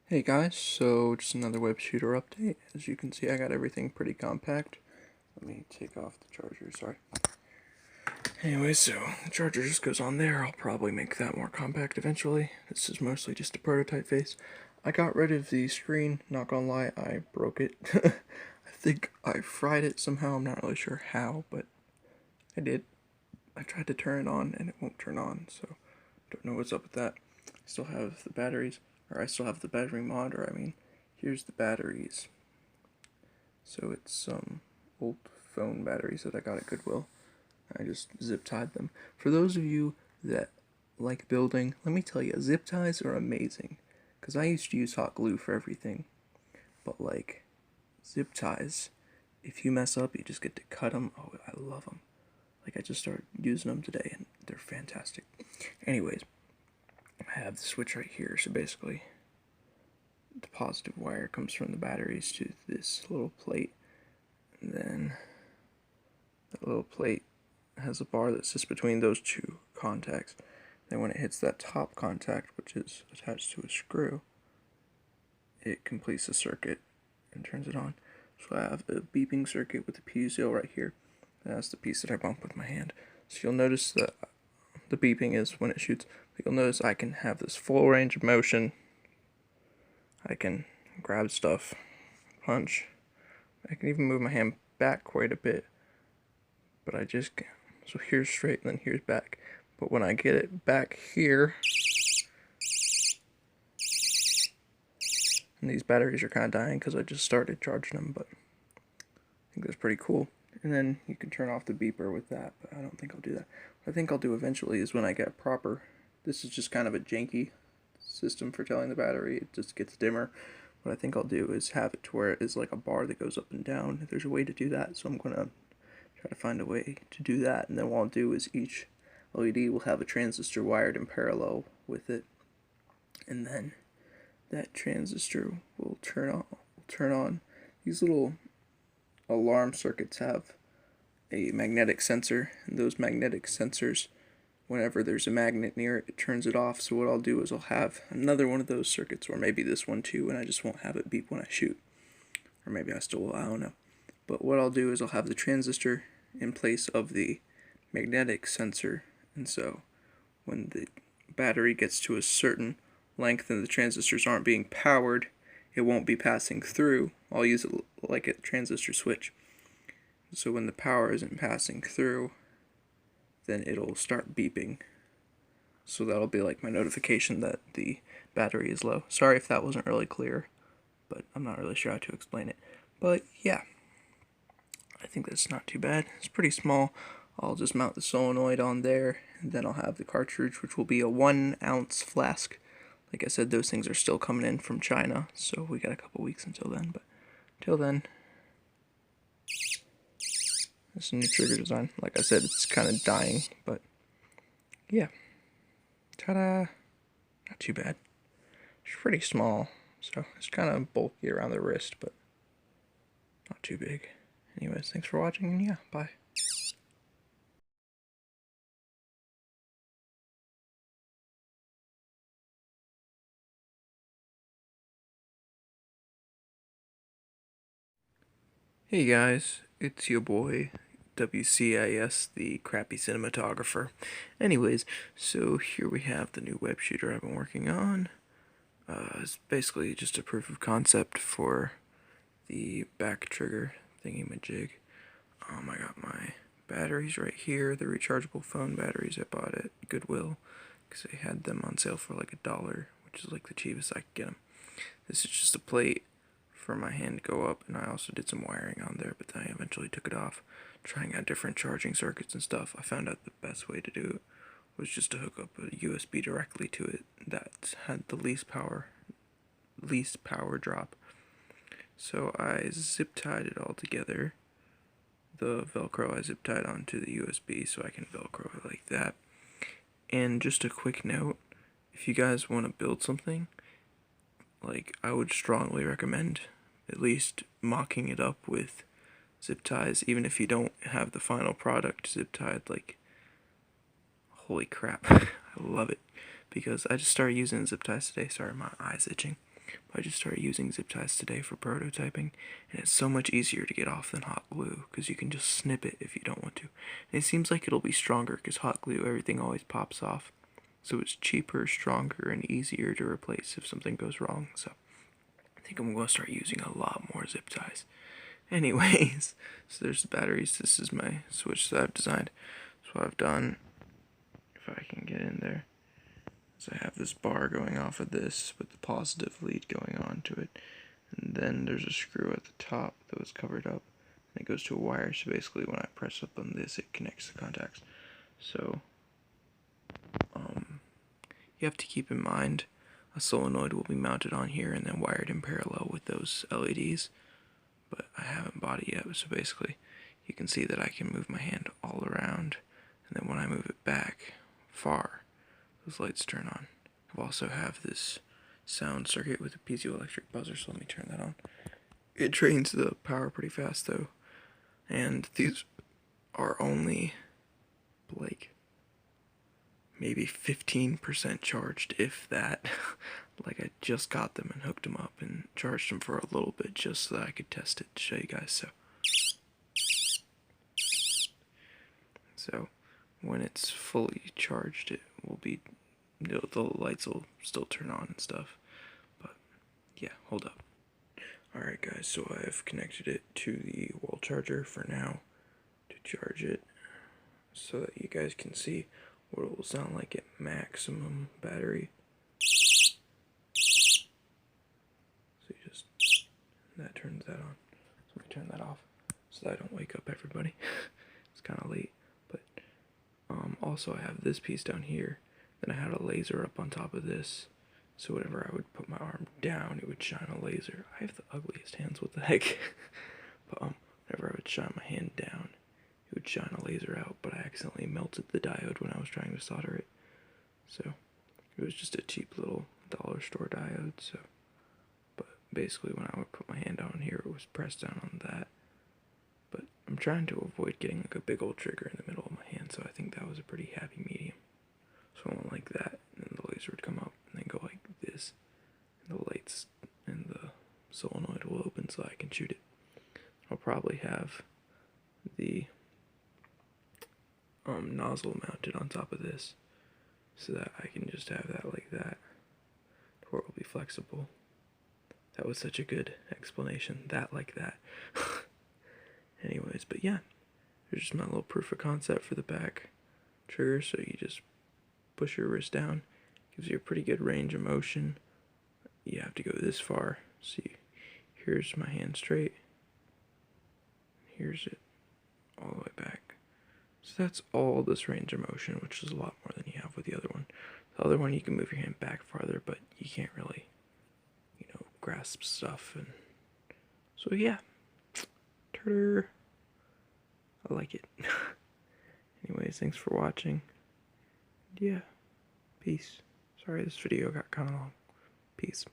Hey guys, so just another web shooter update. As you can see, I got everything pretty compact. Let me take off the charger, sorry. Anyway, so the charger just goes on there. I'll probably make that more compact eventually. This is mostly just a prototype face. I got rid of the screen, not gonna lie, I broke it. I think I fried it somehow, I'm not really sure how, but I did. I tried to turn it on and it won't turn on, so don't know what's up with that. I still have the batteries, or I still have the battery mod, or I mean, here's the batteries. So it's some old phone batteries that I got at Goodwill. I just zip tied them. For those of you that like building, let me tell you, zip ties are amazing. Because I used to use hot glue for everything. But like, zip ties, if you mess up, you just get to cut them. Oh, I love them. Like, I just started using them today and they're fantastic. Anyways, I have the switch right here. So basically, the positive wire comes from the batteries to this little plate. And then that little plate has a bar that sits between those two contacts. Then when it hits that top contact, which is attached to a screw, it completes the circuit and turns it on. So I have a beeping circuit with the piezo right here. That's the piece that I bump with my hand. So you'll notice that the beeping is when it shoots. But you'll notice I can have this full range of motion. I can grab stuff, punch. I can even move my hand back quite a bit. But I just, so here's straight and then here's back. But when I get it back here, and these batteries are kind of dying because I just started charging them, but I think that's pretty cool. And then you can turn off the beeper with that, but I don't think I'll do that. What I think I'll do eventually is when I get proper, this is just kind of a janky system for telling the battery, it just gets dimmer. What I think I'll do is have it to where it is like a bar that goes up and down. There's a way to do that, so I'm going to try to find a way to do that, and then what I'll do is each LED will have a transistor wired in parallel with it, and then that transistor will turn on. These little alarm circuits have a magnetic sensor, and those magnetic sensors, whenever there's a magnet near it, it turns it off. So what I'll do is I'll have another one of those circuits, or maybe this one too, and I just won't have it beep when I shoot. Or maybe I still will, I don't know. But what I'll do is I'll have the transistor in place of the magnetic sensor, and so when the battery gets to a certain length and the transistors aren't being powered, it won't be passing through. I'll use it like a transistor switch. So when the power isn't passing through, then it'll start beeping. So that'll be like my notification that the battery is low. Sorry if that wasn't really clear, but I'm not really sure how to explain it. But yeah, I think that's not too bad. It's pretty small. I'll just mount the solenoid on there, and then I'll have the cartridge, which will be a 1 ounce flask. Like I said, those things are still coming in from China, so we got a couple weeks until then. But till then, it's a new trigger design. Like I said, it's kind of dying, but yeah. Ta-da! Not too bad. It's pretty small, so it's kind of bulky around the wrist, but not too big. Anyways, thanks for watching, and yeah, bye. Hey guys, it's your boy, WCIS, the crappy cinematographer. Anyways, so here we have the new web shooter I've been working on. It's basically just a proof of concept for the back trigger thingy-majig. I got my batteries right here, the rechargeable phone batteries I bought at Goodwill, because they had them on sale for like $1, which is like the cheapest I could get them. This is just a plate for my hand to go up, and I also did some wiring on there, but then I eventually took it off, trying out different charging circuits and stuff. I found out the best way to do it was just to hook up a USB directly to it that had the least power drop. So I zip tied it all together. The Velcro I zip tied onto the USB so I can Velcro it like that. And just a quick note, if you guys want to build something, like, I would strongly recommend at least mocking it up with zip ties, even if you don't have the final product zip tied. Like, holy crap, I love it, because I just started using zip ties today. Sorry, my eye's itching. I just started using zip ties today for prototyping, and it's so much easier to get off than hot glue, because you can just snip it if you don't want to. And it seems like it'll be stronger, because hot glue, everything always pops off. So it's cheaper, stronger, and easier to replace if something goes wrong. So I think I'm going to start using a lot more zip ties. Anyways, so there's the batteries. This is my switch that I've designed. So what I've done, if I can get in there, is I have this bar going off of this with the positive lead going on to it. And then there's a screw at the top that was covered up. And it goes to a wire, so basically when I press up on this, it connects the contacts. So, you have to keep in mind a solenoid will be mounted on here and then wired in parallel with those LEDs. But I haven't bought it yet, so basically you can see that I can move my hand all around, and then when I move it back far, those lights turn on. I also have this sound circuit with a piezoelectric buzzer, so let me turn that on. It drains the power pretty fast though, and these are only like maybe 15% charged, if that. Like, I just got them and hooked them up and charged them for a little bit just so that I could test it to show you guys. So when it's fully charged, it will be, the lights will still turn on and stuff. But yeah, hold up. Alright guys, so I've connected it to the wall charger for now to charge it, so that you guys can see what it will sound like at maximum battery. So you just, that turns that on. So let me turn that off so that I don't wake up everybody. It's kind of late. But also I have this piece down here. Then I had a laser up on top of this. So whenever I would put my arm down, it would shine a laser. I have the ugliest hands, what the heck? But whenever I would shine my hand down, it would shine a laser out, but I accidentally melted the diode when I was trying to solder it. So it was just a cheap little dollar store diode. So, but basically when I would put my hand down here, it was pressed down on that. But I'm trying to avoid getting like a big old trigger in the middle of my hand, so I think that was a pretty happy medium. So I went like that, and then the laser would come up and then go like this, and the lights and the solenoid will open so I can shoot it. I'll probably have the nozzle mounted on top of this so that I can just have that like that, or it will be flexible. That was such a good explanation, that like that. Anyways, but yeah, here's just my little proof of concept for the back trigger. So you just push your wrist down, gives you a pretty good range of motion. You have to go this far. See, here's my hand straight, here's it all the way back. So that's all this range of motion, which is a lot more than you have with the other one. The other one, you can move your hand back farther, but you can't really, grasp stuff. And so yeah, Turner, I like it. Anyways, thanks for watching. Yeah, peace. Sorry this video got kind of long. Peace.